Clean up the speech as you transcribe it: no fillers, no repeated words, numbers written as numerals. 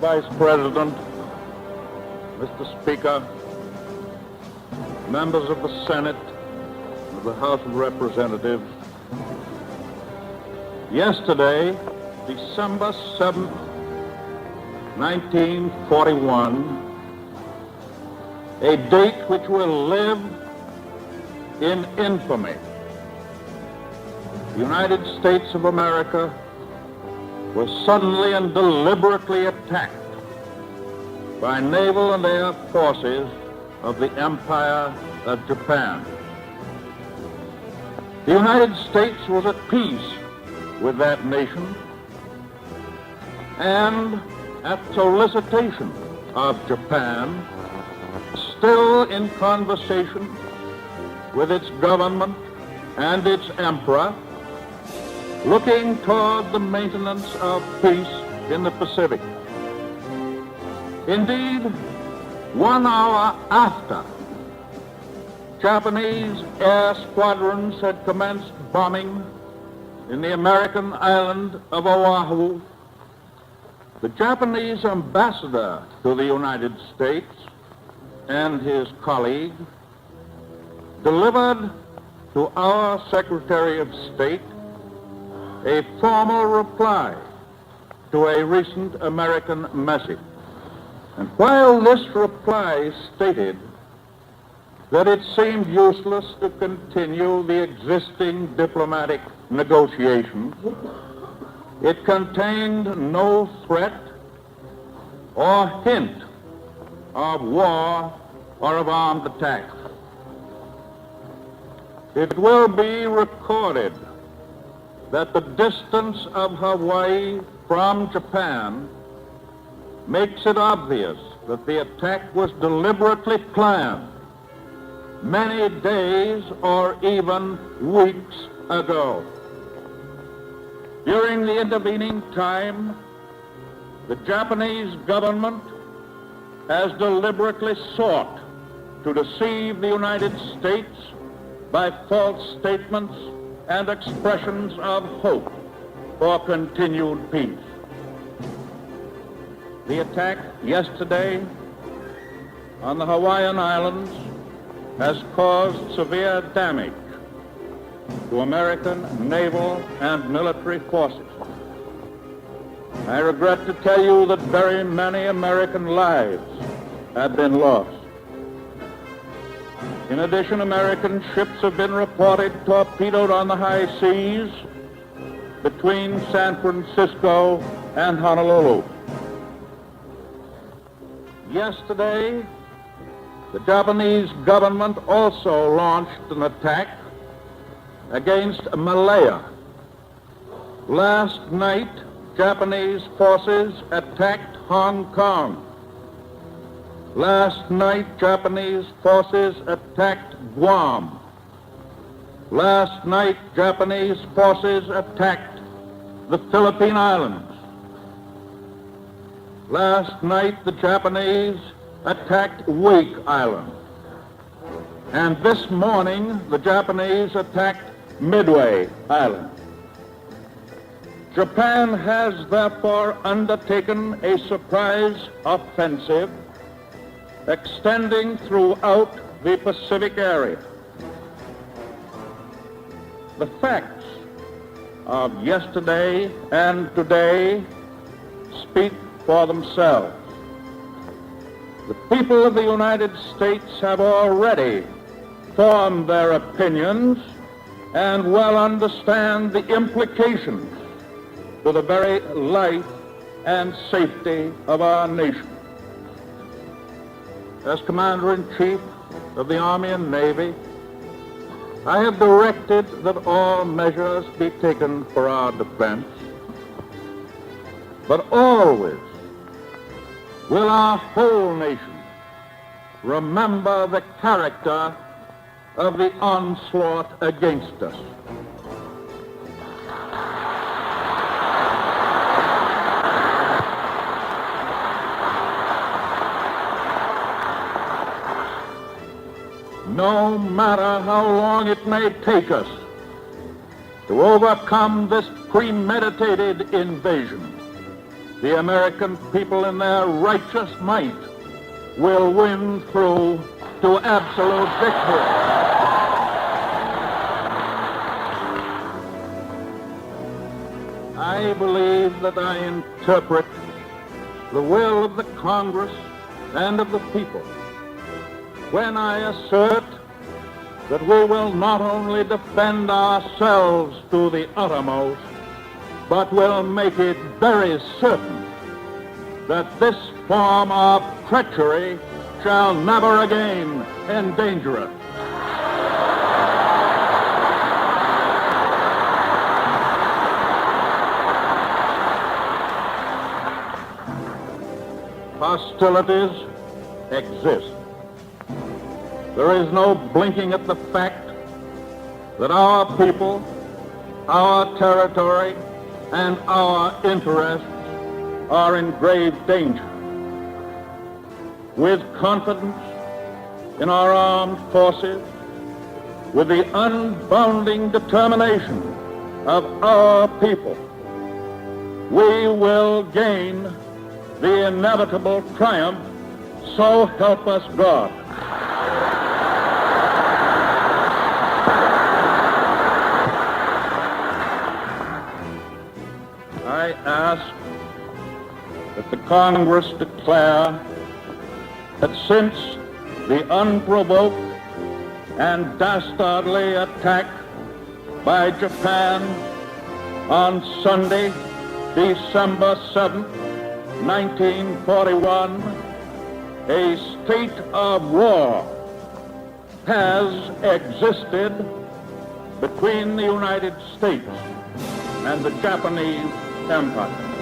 Vice President, Mr. Speaker, members of the Senate, of the House of Representatives, yesterday, December 7th, 1941, a date which will live in infamy. The United States of America was suddenly and deliberately attacked by naval and air forces of the Empire of Japan. The United States was at peace with that nation, and at solicitation of Japan, still in conversation with its government and its emperor, looking toward the maintenance of peace in the Pacific. Indeed, 1 hour after Japanese air squadrons had commenced bombing in the American island of Oahu, the Japanese ambassador to the United States and his colleague delivered to our Secretary of State a formal reply to a recent American message. And while this reply stated that it seemed useless to continue the existing diplomatic negotiations, it contained no threat or hint of war or of armed attack. It will be recorded that the distance of Hawaii from Japan makes it obvious that the attack was deliberately planned many days or even weeks ago. During the intervening time, the Japanese government has deliberately sought to deceive the United States by false statements and expressions of hope for continued peace. The attack yesterday on the Hawaiian Islands has caused severe damage to American naval and military forces. I regret to tell you that very many American lives have been lost. In addition, American ships have been reported torpedoed on the high seas between San Francisco and Honolulu. Yesterday, the Japanese government also launched an attack against Malaya. Last night, Japanese forces attacked Hong Kong. Last night, Japanese forces attacked Guam. Last night, Japanese forces attacked the Philippine Islands. Last night, the Japanese attacked Wake Island. And this morning, the Japanese attacked Midway Island. Japan has therefore undertaken a surprise offensive extending throughout the Pacific area. The facts of yesterday and today speak for themselves. The people of the United States have already formed their opinions and well understand the implications to the very life and safety of our nation. As Commander-in-Chief of the Army and Navy, I have directed that all measures be taken for our defense, but always will our whole nation remember the character of the onslaught against us. No matter how long it may take us to overcome this premeditated invasion, the American people in their righteous might will win through to absolute victory. I believe that I interpret the will of the Congress and of the people when I assert that we will not only defend ourselves to the uttermost, but will make it very certain that this form of treachery shall never again endanger us. Hostilities exist. There is no blinking at the fact that our people, our territory, and our interests are in grave danger. With confidence in our armed forces, with the unbounding determination of our people, we will gain the inevitable triumph, so help us God. I ask that the Congress declare that since the unprovoked and dastardly attack by Japan on Sunday, December 7th, 1941, a state of war has existed between the United States and the Japanese Empire.